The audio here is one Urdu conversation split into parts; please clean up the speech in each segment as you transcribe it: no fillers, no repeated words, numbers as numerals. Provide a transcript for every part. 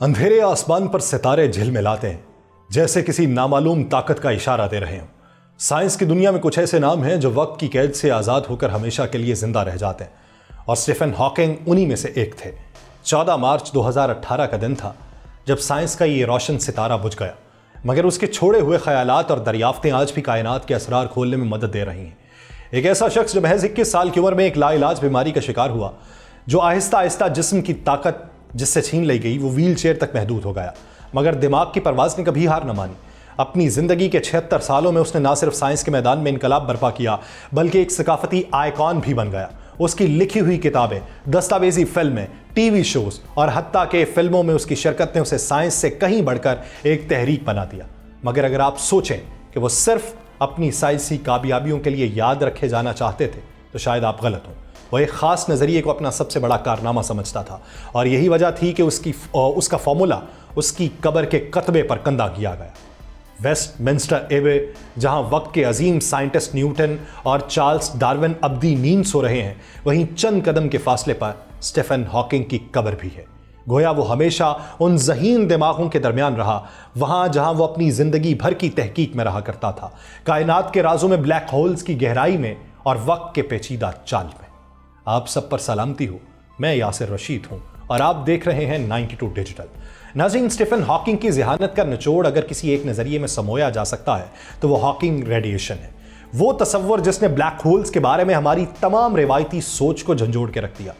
اندھیرے آسمان پر ستارے جھلملاتے ہیں جیسے کسی نامعلوم طاقت کا اشارہ دے رہے ہوں۔ سائنس کی دنیا میں کچھ ایسے نام ہیں جو وقت کی قید سے آزاد ہو کر ہمیشہ کے لیے زندہ رہ جاتے ہیں، اور اسٹیفن ہاکنگ انہی میں سے ایک تھے۔ 14 مارچ 2018 کا دن تھا جب سائنس کا یہ روشن ستارہ بجھ گیا، مگر اس کے چھوڑے ہوئے خیالات اور دریافتیں آج بھی کائنات کے اسرار کھولنے میں مدد دے رہی ہیں۔ ایک ایسا شخص جو محض 21 سال کی عمر میں ایک لا علاج بیماری کا شکار ہوا، جو آہستہ آہستہ جسم کی طاقت جس سے چھین لی گئی وہ ویل چیئر تک محدود ہو گیا، مگر دماغ کی پرواز نے کبھی ہار نہ مانی۔ اپنی زندگی کے 76 سالوں میں اس نے نہ صرف سائنس کے میدان میں انقلاب برپا کیا بلکہ ایک ثقافتی آئیکن بھی بن گیا۔ اس کی لکھی ہوئی کتابیں، دستاویزی فلمیں، ٹی وی شوز اور حتیٰ کہ فلموں میں اس کی شرکت نے اسے سائنس سے کہیں بڑھ کر ایک تحریک بنا دیا۔ مگر اگر آپ سوچیں کہ وہ صرف اپنی سائنسی کامیابیوں کے لیے یاد رکھے جانا چاہتے تھے تو شاید آپ غلط ہوں۔ وہ ایک خاص نظریے کو اپنا سب سے بڑا کارنامہ سمجھتا تھا، اور یہی وجہ تھی کہ اس کا فارمولا اس کی قبر کے کتبے پر کندہ کیا گیا۔ ویسٹ منسٹر ایبے، جہاں وقت کے عظیم سائنٹسٹ نیوٹن اور چارلس ڈارون ابدی نیند سو رہے ہیں، وہیں چند قدم کے فاصلے پر اسٹیفن ہاکنگ کی قبر بھی ہے۔ گویا وہ ہمیشہ ان ذہین دماغوں کے درمیان رہا، وہاں جہاں وہ اپنی زندگی بھر کی تحقیق میں رہا کرتا تھا، کائنات کے رازوں میں، بلیک ہولز کی گہرائی میں اور وقت کے پیچیدہ چال میں۔ آپ سب پر سلامتی ہو، میں یاسر رشید ہوں اور آپ دیکھ رہے ہیں 92 ڈیجیٹل۔ ناظرین، اسٹیفن ہاکنگ کی ذہانت کا نچوڑ اگر کسی ایک نظریے میں سمویا جا سکتا ہے تو وہ ہاکنگ ریڈیشن ہے۔ وہ تصور جس نے بلیک ہولز کے بارے میں ہماری تمام روایتی سوچ کو جھنجھوڑ کے رکھ دیا۔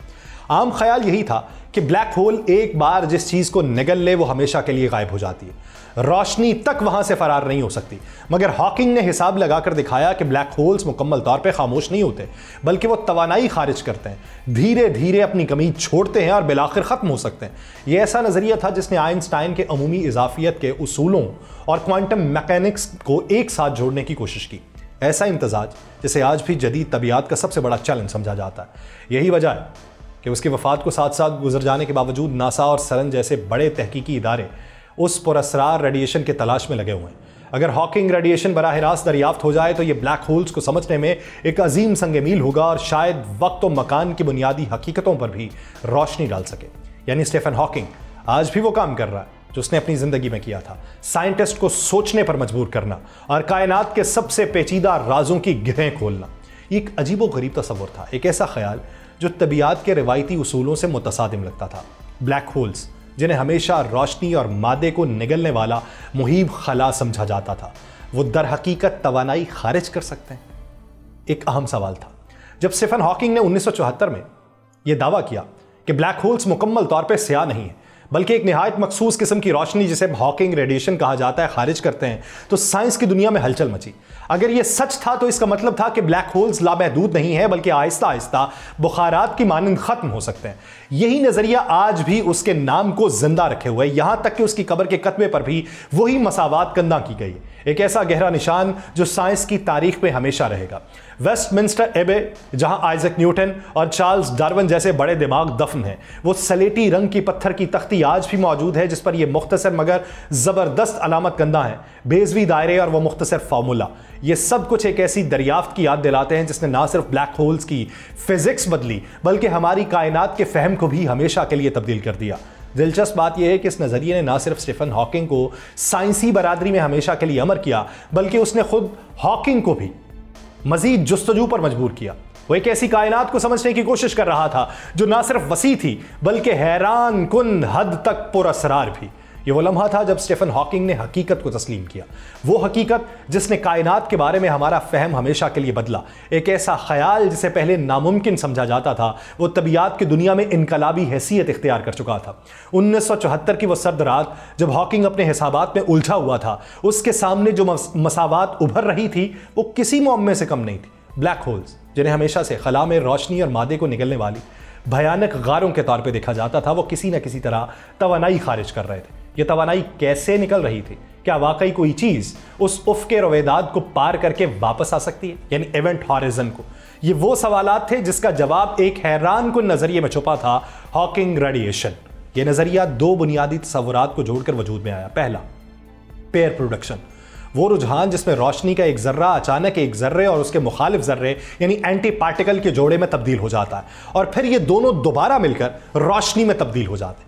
عام خیال یہی تھا کہ بلیک ہول ایک بار جس چیز کو نگل لے وہ ہمیشہ کے لیے غائب ہو جاتی ہے، روشنی تک وہاں سے فرار نہیں ہو سکتی۔ مگر ہاکنگ نے حساب لگا کر دکھایا کہ بلیک ہولز مکمل طور پہ خاموش نہیں ہوتے، بلکہ وہ توانائی خارج کرتے ہیں، دھیرے دھیرے اپنی کمی چھوڑتے ہیں اور بالآخر ختم ہو سکتے ہیں۔ یہ ایسا نظریہ تھا جس نے آئنسٹائن کے عمومی اضافیت کے اصولوں اور کوانٹم میکینکس کو ایک ساتھ جوڑنے کی کوشش کی۔ ایسا امتزاج جسے آج بھی جدید طبیعت کا سب سے بڑا چیلنج سمجھا جاتا ہے۔ یہی وجہ ہے کہ اس کی وفات کو ساتھ ساتھ گزر جانے کے باوجود ناسا اور سرن جیسے بڑے تحقیقی ادارے اس پراسرار ریڈیشن کے تلاش میں لگے ہوئے ہیں۔ اگر ہاکنگ ریڈیشن براہ راست دریافت ہو جائے تو یہ بلیک ہولز کو سمجھنے میں ایک عظیم سنگ میل ہوگا، اور شاید وقت و مکان کی بنیادی حقیقتوں پر بھی روشنی ڈال سکے۔ یعنی اسٹیفن ہاکنگ آج بھی وہ کام کر رہا ہے جو اس نے اپنی زندگی میں کیا تھا، سائنٹسٹ کو سوچنے پر مجبور کرنا اور کائنات کے سب سے پیچیدہ رازوں کی گرہیں کھولنا۔ یہ ایک عجیب و غریب تصور تھا، ایک ایسا خیال جو طبیعت کے روایتی اصولوں سے متصادم لگتا تھا۔ بلیک ہولز جنہیں ہمیشہ روشنی اور مادے کو نگلنے والا محیب خلا سمجھا جاتا تھا، وہ در حقیقت توانائی خارج کر سکتے ہیں؟ ایک اہم سوال تھا۔ جب اسٹیفن ہاکنگ نے 1974 میں یہ دعویٰ کیا کہ بلیک ہولز مکمل طور پہ سیاہ نہیں ہیں بلکہ ایک نہایت مخصوص قسم کی روشنی جسے ہاکنگ ریڈیشن کہا جاتا ہے خارج کرتے ہیں، تو سائنس کی دنیا میں ہلچل مچی۔ اگر یہ سچ تھا تو اس کا مطلب تھا کہ بلیک ہولز لامحدود نہیں ہے بلکہ آہستہ آہستہ بخارات کی مانند ختم ہو سکتے ہیں۔ یہی نظریہ آج بھی اس کے نام کو زندہ رکھے ہوئے، یہاں تک کہ اس کی قبر کے کتبے پر بھی وہی مساوات کندہ کی گئی ہے، ایک ایسا گہرا نشان جو سائنس کی تاریخ میں ہمیشہ رہے گا۔ ویسٹ منسٹر ایبے، جہاں آئزک نیوٹن اور چارلس ڈارون جیسے بڑے دماغ دفن ہیں، وہ سلیٹی رنگ کی پتھر کی تختی آج بھی موجود ہے جس پر یہ مختصر مگر زبردست علامت کندہ ہیں، بیضوی دائرے اور وہ مختصر فارمولا۔ یہ سب کچھ ایک ایسی دریافت کی یاد دلاتے ہیں جس نے نہ صرف بلیک ہولز کی فزکس بدلی بلکہ ہماری کائنات کے فہم کو بھی ہمیشہ کے لیے تبدیل کر دیا۔ دلچسپ بات یہ ہے کہ اس نظریے نے نہ صرف اسٹیفن ہاکنگ کو سائنسی برادری میں ہمیشہ کے لیے امر کیا بلکہ اس نے خود ہاکنگ کو بھی مزید جستجو پر مجبور کیا۔ وہ ایک ایسی کائنات کو سمجھنے کی کوشش کر رہا تھا جو نہ صرف وسیع تھی بلکہ حیران کن حد تک پراسرار بھی۔ یہ وہ لمحہ تھا جب اسٹیفن ہاکنگ نے حقیقت کو تسلیم کیا، وہ حقیقت جس نے کائنات کے بارے میں ہمارا فہم ہمیشہ کے لیے بدلا۔ ایک ایسا خیال جسے پہلے ناممکن سمجھا جاتا تھا، وہ طبیعت کی دنیا میں انقلابی حیثیت اختیار کر چکا تھا۔ 1974 کی وہ سرد رات جب ہاکنگ اپنے حسابات میں الجھا ہوا تھا، اس کے سامنے جو مساوات ابھر رہی تھی وہ کسی معمے سے کم نہیں تھی۔ بلیک ہولز جنہیں ہمیشہ سے خلا میں روشنی اور مادے کو نگلنے والی بھیانک غاروں کے طور پہ دیکھا جاتا تھا، وہ کسی نہ کسی طرح توانائی خارج کر رہے تھے۔ یہ توانائی کیسے نکل رہی تھی؟ کیا واقعی کوئی چیز اس افق رویداد کو پار کر کے واپس آ سکتی ہے، یعنی ایونٹ ہارائزن کو؟ یہ وہ سوالات تھے جس کا جواب ایک حیران کن نظریے میں چھپا تھا، ہاکنگ ریڈیشن۔ یہ نظریہ دو بنیادی تصورات کو جوڑ کر وجود میں آیا۔ پہلا، پیئر پروڈکشن، وہ رجحان جس میں روشنی کا ایک ذرہ اچانک ایک ذرے اور اس کے مخالف ذرے یعنی اینٹی پارٹیکل کے جوڑے میں تبدیل ہو جاتا ہے، اور پھر یہ دونوں دوبارہ مل کر روشنی میں تبدیل ہو جاتے ہیں۔